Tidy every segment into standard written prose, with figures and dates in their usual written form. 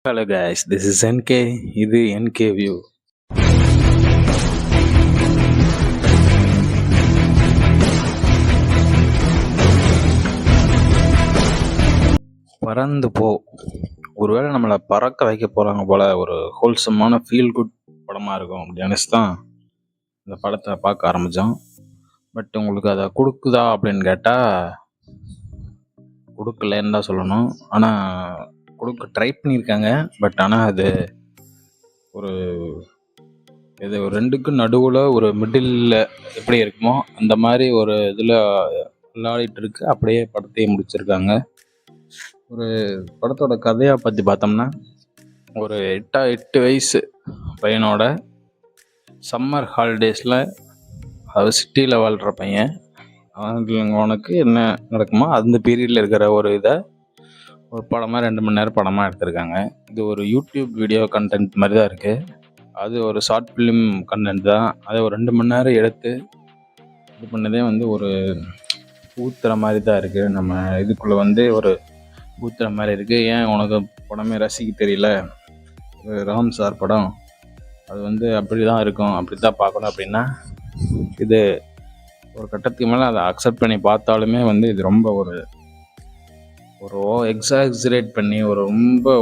Hello guys, this is NK. இது NK View. பறந்து போ. ஒருவேளை நம்மளை பறக்க வைக்க போகிறாங்க போல் ஒரு ஹோல்சமான ஃபீல் குட் படமாக இருக்கும் அப்படி நினச்சி தான் இந்த படத்தை பார்க்க ஆரம்பித்தோம். பட் உங்களுக்கு அதை கொடுக்குதா அப்படின்னு கேட்டால் கொடுக்கலன்னு தான் சொல்லணும். ஆனால் கொடுக்க ட்ரை பண்ணியிருக்காங்க. பட் ஆனால் அது ஒரு இது ரெண்டுக்கும் நடுவில் ஒரு மிடில் எப்படி இருக்குமோ அந்த மாதிரி ஒரு இதில் விளையாடிட்டு இருக்கு. அப்படியே படத்தையே முடிச்சிருக்காங்க. ஒரு படத்தோட கதையை பற்றி பார்த்தோம்னா, ஒரு 8 வயசு பையனோட சம்மர் ஹாலிடேஸில் அது சிட்டியில் வாழ்கிற பையன், அவனுக்கு என்ன நடக்குமோ அந்த பீரியடில் இருக்கிற ஒரு இதை ஒரு படமாக 2 மணி நேரம் படமாக எடுத்திருக்காங்க. இது ஒரு யூடியூப் வீடியோ கண்டென்ட் மாதிரி தான் இருக்குது. அது ஒரு ஷார்ட் ஃபிலிம் கண்டென்ட் தான். அதை ஒரு 2 மணி நேரம் எடுத்து இது பண்ணதே ஒரு ஊத்துற மாதிரி தான் இருக்குது. நம்ம இதுக்குள்ளே ஒரு ஊத்துற மாதிரி இருக்குது. ஏன் உனக்கு படமே ரசிக்க தெரியல, ராம் சார் படம் அது அப்படி தான் இருக்கும், அப்படி தான் பார்க்கணும் அப்படின்னா இது ஒரு கட்டத்துக்கு மேலே அதை அக்செப்ட் பண்ணி பார்த்தாலுமே இது ரொம்ப ஒரு எக்ஸாக்ஸரேட் பண்ணி ரொம்ப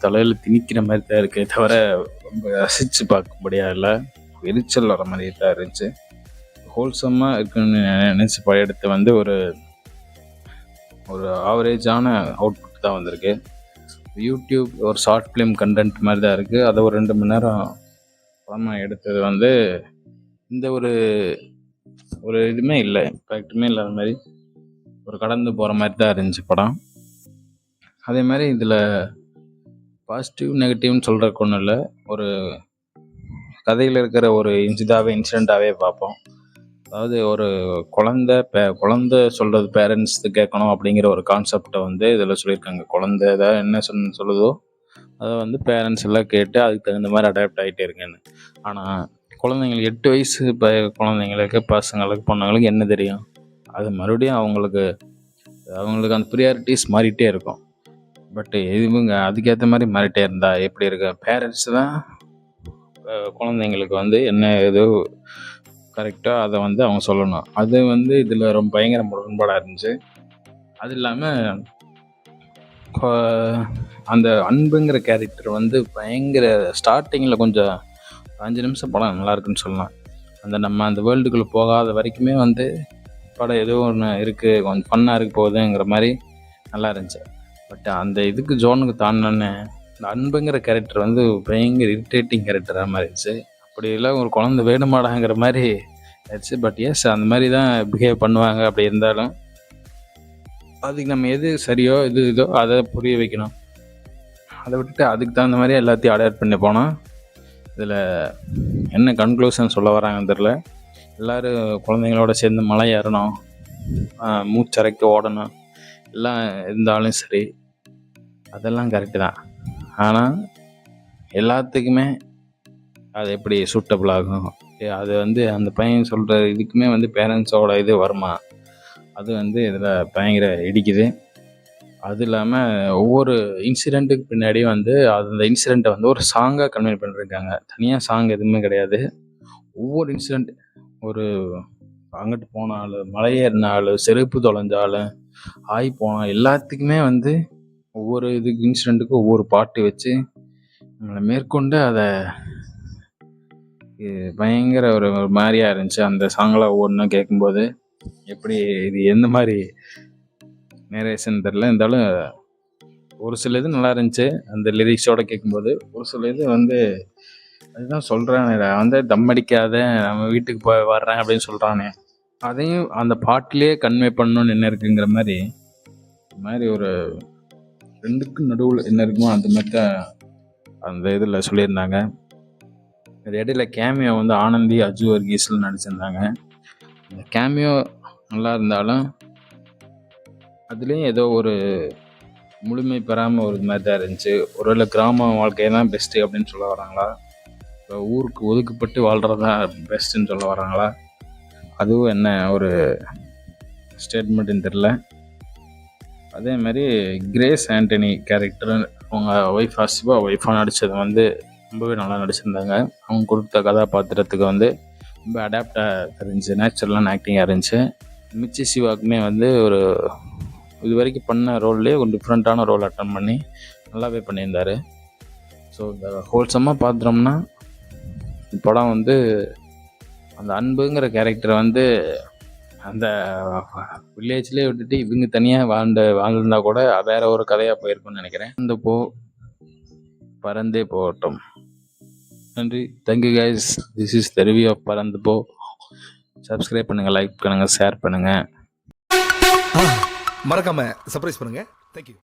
தலையில் திணிக்கிற மாதிரி தான் இருக்கே தவிர ரொம்ப ரசித்து பார்க்கும்படியா இல்லை. எரிச்சல் வர மாதிரி தான் இருந்துச்சு. ஹோல்சமாக இருக்குன்னு நினச்சி படம் ஒரு ஆவரேஜான அவுட்புட் தான் வந்திருக்கு. யூடியூப் ஒரு ஷார்ட் ஃபிலிம் கண்டென்ட் மாதிரி தான் இருக்குது. அதை ஒரு 2 மணி நேரம் படமாக எடுத்தது இந்த ஒரு இதுவுமே இல்லை, இம்பேக்டுமே இல்லாத மாதிரி ஒரு கடந்து போகிற மாதிரி தான் இருந்துச்சு படம். அதே மாதிரி இதில் பாசிட்டிவ் நெகட்டிவ்னு சொல்கிறதுக்கு ஒன்றும் இல்லை. ஒரு கதையில் இருக்கிற ஒரு இன்சிடெண்ட்டாகவே பார்ப்போம். அதாவது ஒரு குழந்தை சொல்கிறது பேரண்ட்ஸு கேட்கணும் அப்படிங்கிற ஒரு கான்செப்டை இதில் சொல்லியிருக்காங்க. குழந்தை ஏதாவது என்ன சொல்லுதோ அதை பேரண்ட்ஸ் எல்லாம் கேட்டு அதுக்கு தகுந்த மாதிரி அடாப்ட் ஆகிட்டே இருக்குன்னு. ஆனால் குழந்தைங்களுக்கு 8 வயசு குழந்தைங்களுக்கு, பசங்களுக்கு, பொண்ணுங்களுக்கு என்ன தெரியும்? அது மறுபடியும் அவங்களுக்கு அந்த ப்ரியாரிட்டிஸ் மாறிட்டே இருக்கும். பட் இவங்க அதுக்கேற்ற மாதிரி மாறிட்டே இருந்தால் எப்படி இருக்கு? பேரண்ட்ஸ் தான் குழந்தைங்களுக்கு என்ன ஏதோ கரெக்டாக அதை அவங்க சொல்லணும். அது இதில் ரொம்ப பயங்கர முரண்பாடாக இருந்துச்சு. அது இல்லாமல் அந்த அன்புங்கிற கேரக்டர் பயங்கர ஸ்டார்டிங்கில் கொஞ்சம் 5 நிமிஷம் படம் நல்லா இருக்குன்னு சொல்லலாம். நம்ம அந்த வேர்ல்டுக்குள்ளே போகாத வரைக்குமே படம் ஏதோ ஒன்று இருக்குது, கொஞ்சம் ஃபன்னாக இருக்க போகுதுங்கிற மாதிரி நல்லா இருந்துச்சு. பட் அந்த இதுக்கு ஜோனுக்கு தாண்டினோன்னே இந்த அன்புங்கிற கேரக்டர் பயங்கர இரிட்டேட்டிங் கேரக்டராக மாதிரி இருந்துச்சு. அப்படி இல்லை ஒரு குழந்தை வேணுமாடாங்கிற மாதிரி ஆயிடுச்சு. பட் எஸ், அந்த மாதிரி தான் பிஹேவ் பண்ணுவாங்க. அப்படி இருந்தாலும் அதுக்கு நம்ம எது சரியோ இதோ அதை புரிய வைக்கணும். அதை விட்டுட்டு அதுக்கு தகுந்த மாதிரி எல்லாத்தையும் அடாப்ட் பண்ணி போனோம். இதில் என்ன கன்க்ளூஷன் சொல்ல வராங்கன்னு தெரில. எல்லோரும் குழந்தைங்களோட சேர்ந்து மலை ஏறணும், மூச்சரைக்க ஓடணும், எல்லாம் இருந்தாலும் சரி, அதெல்லாம் கரெக்டு தான். ஆனால் எல்லாத்துக்குமே அது எப்படி சூட்டபிள் ஆகும்? அது அந்த பையன் சொல்கிற இதுக்குமே பேரண்ட்ஸோட இது வருமா? அது இதில் பயங்கர இடிக்குது. அது இல்லாமல் ஒவ்வொரு இன்சிடெண்ட்டுக்கு பின்னாடியும் அந்த இன்சிடெண்ட்டை ஒரு சாங்காக கன்வே பண்ணியிருக்காங்க. தனியாக சாங் எதுவுமே கிடையாது. ஒவ்வொரு இன்சிடெண்ட், ஒரு அங்கிட்டு போனாலும், மலையேறினாலும், செருப்பு தொலைஞ்சாலும், ஆய் போனால், எல்லாத்துக்குமே ஒவ்வொரு இதுக்கு இன்சிடெண்ட்டுக்கும் ஒவ்வொரு பாட்டு வச்சு நம்மளை மேற்கொண்டு அதை பயங்கர ஒரு மாதிரியாக இருந்துச்சு. அந்த சாங்கில் ஒவ்வொன்றும் கேட்கும்போது எப்படி இது எந்த மாதிரி நேரேஷன் தெரில. இருந்தாலும் ஒரு சில இது நல்லா இருந்துச்சு அந்த லிரிக்ஸோடு கேட்கும்போது. ஒரு சில இது அதுதான் சொல்கிறானே, தம் அடிக்காத நம்ம வீட்டுக்கு வர்றேன் அப்படின்னு சொல்கிறானே, அதையும் அந்த பாட்டிலே கன்வே பண்ணணும்னு என்ன இருக்குங்கிற மாதிரி ஒரு ரெண்டுக்கும் நடுவில் என்ன இருக்குமோ அந்த மாதிரி தான் அந்த இதில் சொல்லியிருந்தாங்க. அது இடையில கேமியோ ஆனந்தி, அஜு வர்கீஸில் நடிச்சிருந்தாங்க. அந்த கேமியோ நல்லா இருந்தாலும் அதுலேயும் ஏதோ ஒரு முழுமை பெறாமல் ஒரு மாதிரி தான் இருந்துச்சு. ஒருவேளை கிராம வாழ்க்கையை தான் பெஸ்ட்டு அப்படின்னு சொல்ல வராங்களா, இப்போ ஊருக்கு ஒதுக்கப்பட்டு வாழ்கிறது தான் பெஸ்ட்டுன்னு சொல்ல வராங்களா, அதுவும் என்ன ஒரு ஸ்டேட்மெண்ட்டுன்னு தெரில. அதே மாதிரி கிரேஸ் ஆண்டனி கேரக்டர் அவங்க ஒய்ஃபாக சிவா ஒய்ஃபாக நடித்தது வந்து ரொம்பவே நல்லா நடிச்சிருந்தாங்க. அவங்க கொடுத்த கதாபாத்திரத்துக்கு வந்து ரொம்ப அடாப்டாக இருந்துச்சு, நேச்சுரலான ஆக்டிங்காக இருந்துச்சு. மிச்சி சிவாக்குமே வந்து ஒரு இது வரைக்கும் பண்ண ரோல்லேயே ஒரு டிஃப்ரெண்ட்டான ரோல் அட்டன் பண்ணி நல்லாவே பண்ணியிருந்தார். ஸோ இந்த ஹோல்சமாக பார்த்தோம்னா படம் வந்து அந்த அன்புங்கிற கேரக்டரை வந்து அந்த வில்லேஜ்லேயே விட்டுட்டு இவங்க தனியாக வாழ்ந்திருந்தா கூட வேற ஒரு கதையாக போயிருக்கும்னு நினைக்கிறேன். இந்த பறந்தே போகட்டும். நன்றி. Thank you guys. This is the review of Parandhu Po. Subscribe பண்ணுங்கள், லைக் பண்ணுங்கள், ஷேர் பண்ணுங்கள். மறக்காம சர்ப்ரைஸ் பண்ணுங்க. தேங்க்யூ.